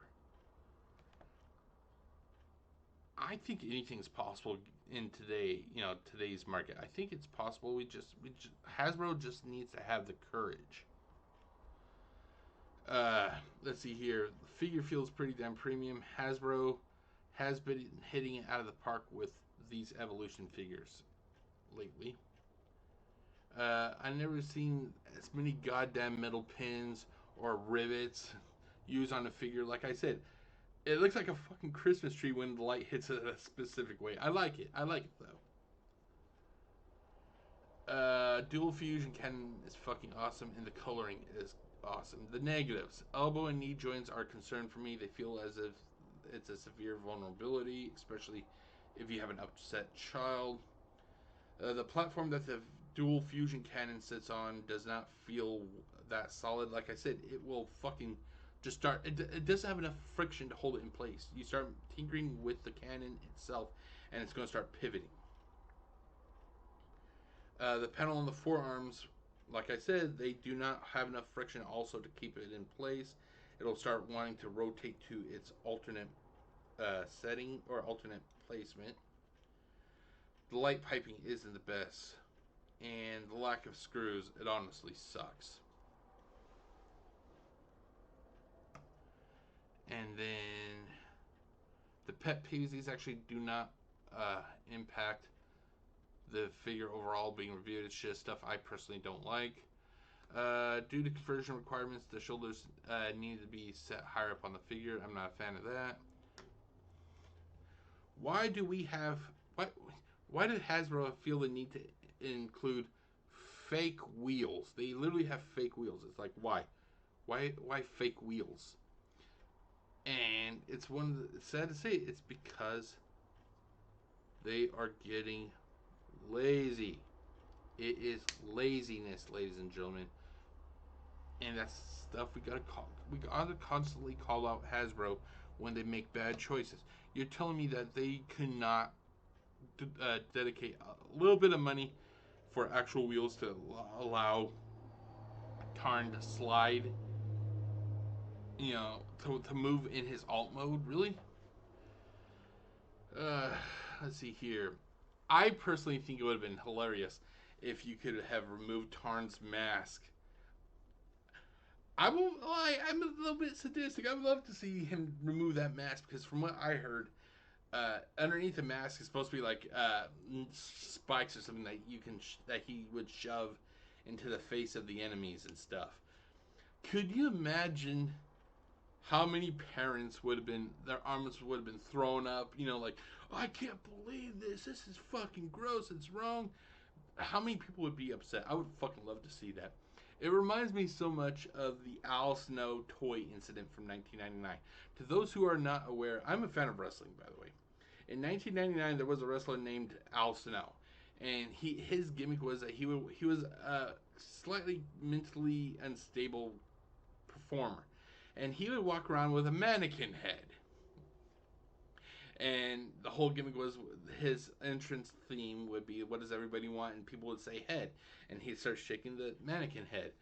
Speaker 1: I think anything's possible in today's market. I think it's possible. Hasbro just needs to have the courage. Let's see here. The figure feels pretty damn premium. Hasbro has been hitting it out of the park with these evolution figures lately. I've never seen as many goddamn metal pins or rivets used on a figure. Like I said, it looks like a fucking Christmas tree when the light hits it a specific way. I like it. Though. Dual fusion cannon is fucking awesome, and the coloring is awesome. The negatives: elbow and knee joints are a concern for me. They feel as if it's a severe vulnerability, especially if you have an upset child. The platform that the dual fusion cannon sits on does not feel that solid. Like I said, it will fucking just start. It doesn't have enough friction to hold it in place. You start tinkering with the cannon itself, and it's going to start pivoting. The panel on the forearms, like I said, they do not have enough friction also to keep it in place. It'll start wanting to rotate to its alternate setting or alternate placement. The light piping isn't the best, and the lack of screws, it honestly sucks. And then the pet peeves, these actually do not impact the figure overall being reviewed. It's just stuff I personally don't like. Due to conversion requirements, the shoulders need to be set higher up on the figure. I'm not a fan of that. Why do we have... Why did Hasbro feel the need to include fake wheels? They literally have fake wheels. It's like, why? Why fake wheels? And it's sad to say, it's because they are getting lazy. It is laziness, ladies and gentlemen. And that's stuff we gotta constantly call out Hasbro when they make bad choices. You're telling me that they cannot dedicate a little bit of money for actual wheels to allow Tarn to slide, to move in his alt mode, really? Uh, let's see here. I personally think it would have been hilarious if you could have removed Tarn's mask. I won't lie, I'm a little bit sadistic. I would love to see him remove that mask because, from what I heard, underneath the mask is supposed to be like spikes or something that he would shove into the face of the enemies and stuff. Could you imagine how many parents would have been, their arms would have been thrown up, like, oh, I can't believe this is fucking gross, it's wrong. How many people would be upset? I would fucking love to see that. It reminds me so much of the Al Snow toy incident from 1999. To those who are not aware, I'm a fan of wrestling, by the way. In 1999, there was a wrestler named Al Snow, and his gimmick was that he was a slightly mentally unstable performer, and he would walk around with a mannequin head. And the whole gimmick was his entrance theme would be, "What does everybody want?" And people would say "head," and he'd start shaking the mannequin head.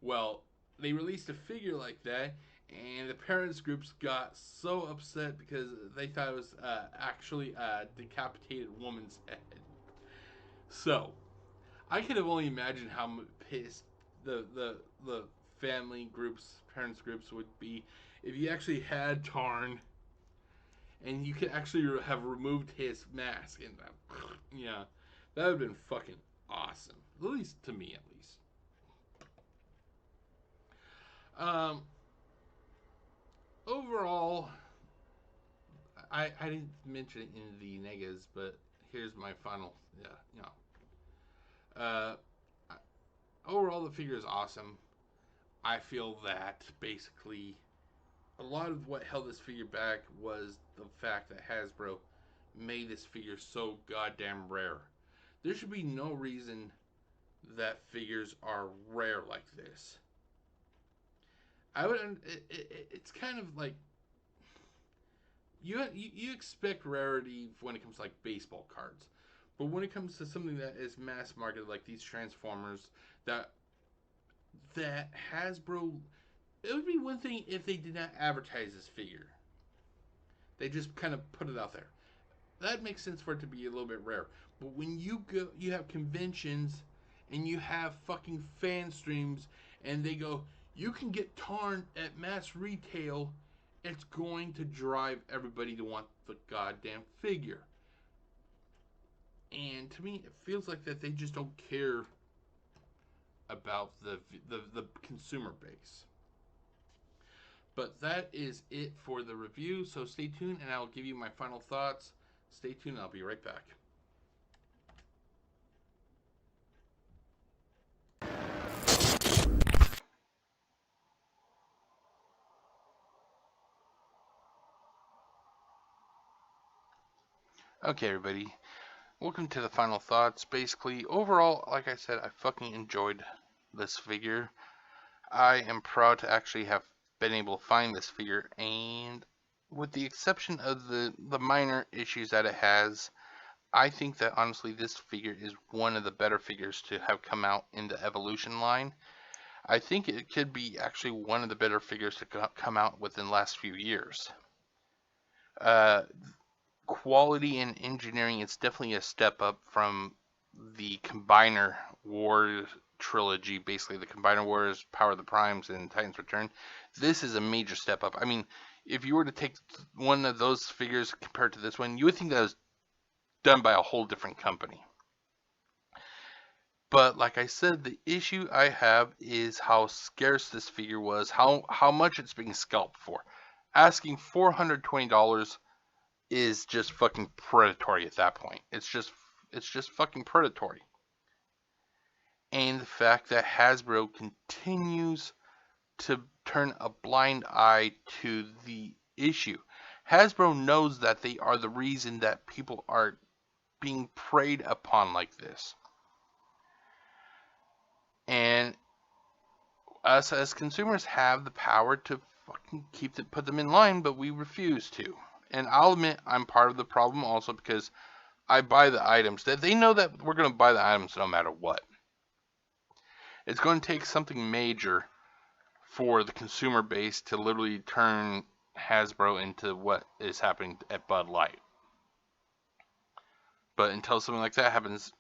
Speaker 1: Well, they released a figure like that, and the parents groups got so upset because they thought it was actually a decapitated woman's head. So I could have only imagined how pissed the family groups, parents groups would be if you actually had Tarn and you could actually have removed his mask, and yeah, that would have been fucking awesome. At least to me, at least. Um, Overall, I didn't mention it in the negatives, but here's my final. Uh, overall, the figure is awesome. I feel that basically a lot of what held this figure back was the fact that Hasbro made this figure so goddamn rare. There should be no reason that figures are rare like this. I would. It's kind of like you expect rarity when it comes to like baseball cards, but when it comes to something that is mass marketed like these Transformers, that Hasbro, it would be one thing if they did not advertise this figure. They just kind of put it out there. That makes sense for it to be a little bit rare. But when you have conventions and you have fucking fan streams, and they go, you can get Tarn at mass retail, it's going to drive everybody to want the goddamn figure. And to me, it feels like that they just don't care about the consumer base. But that is it for the review. So stay tuned, and I'll give you my final thoughts. Stay tuned. I'll be right back. Okay, everybody. Welcome to the final thoughts. Basically, overall, like I said, I fucking enjoyed this figure. I am proud to actually have been able to find this figure, and with the exception of the minor issues that it has, I think that honestly this figure is one of the better figures to have come out in the Evolution line. I think it could be actually one of the better figures to come out within the last few years. Quality and engineering, it's definitely a step up from the Combiner Wars trilogy, basically the Combiner Wars, Power of the Primes, and Titans Return. This is a major step up. I mean, if you were to take one of those figures compared to this one, you would think that was done by a whole different company. But like I said, the issue I have is how scarce this figure was, how much it's being scalped for. Asking $420 is just fucking predatory at that point. It's just fucking predatory. And the fact that Hasbro continues to turn a blind eye to the issue. Hasbro knows that they are the reason that people are being preyed upon like this. And us as consumers have the power to fucking put them in line, but we refuse to. And I'll admit I'm part of the problem also because I buy the items. That they know that we're going to buy the items no matter what. It's going to take something major for the consumer base to literally turn Hasbro into what is happening at Bud Light. But until something like that happens,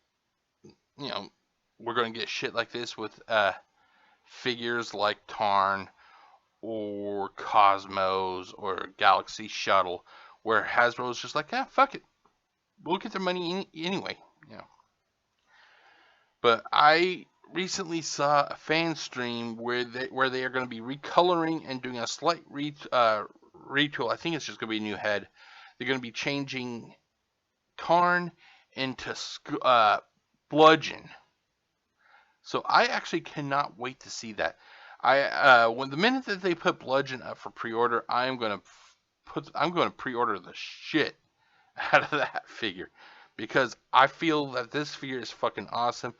Speaker 1: we're going to get shit like this with figures like Tarn or Cosmos or Galaxy Shuttle, where Hasbro is just like, fuck it, we'll get their money anyway, But I recently saw a fan stream where they are going to be recoloring and doing a slight retool. I think it's just going to be a new head. They're going to be changing Tarn into Bludgeon. So I actually cannot wait to see that. When the minute that they put Bludgeon up for pre-order, I'm going to pre-order the shit out of that figure because I feel that this figure is fucking awesome.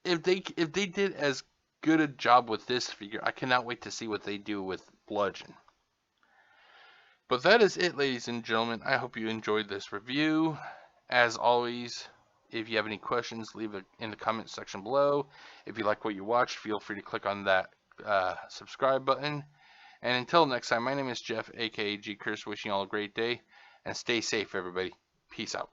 Speaker 1: If they did as good a job with this figure, I cannot wait to see what they do with Bludgeon. But that is it, ladies and gentlemen. I hope you enjoyed this review. As always, if you have any questions, leave it in the comment section below. If you like what you watched, feel free to click on that subscribe button. And until next time, my name is Jeff, aka GCurse, wishing you all a great day. And stay safe, everybody. Peace out.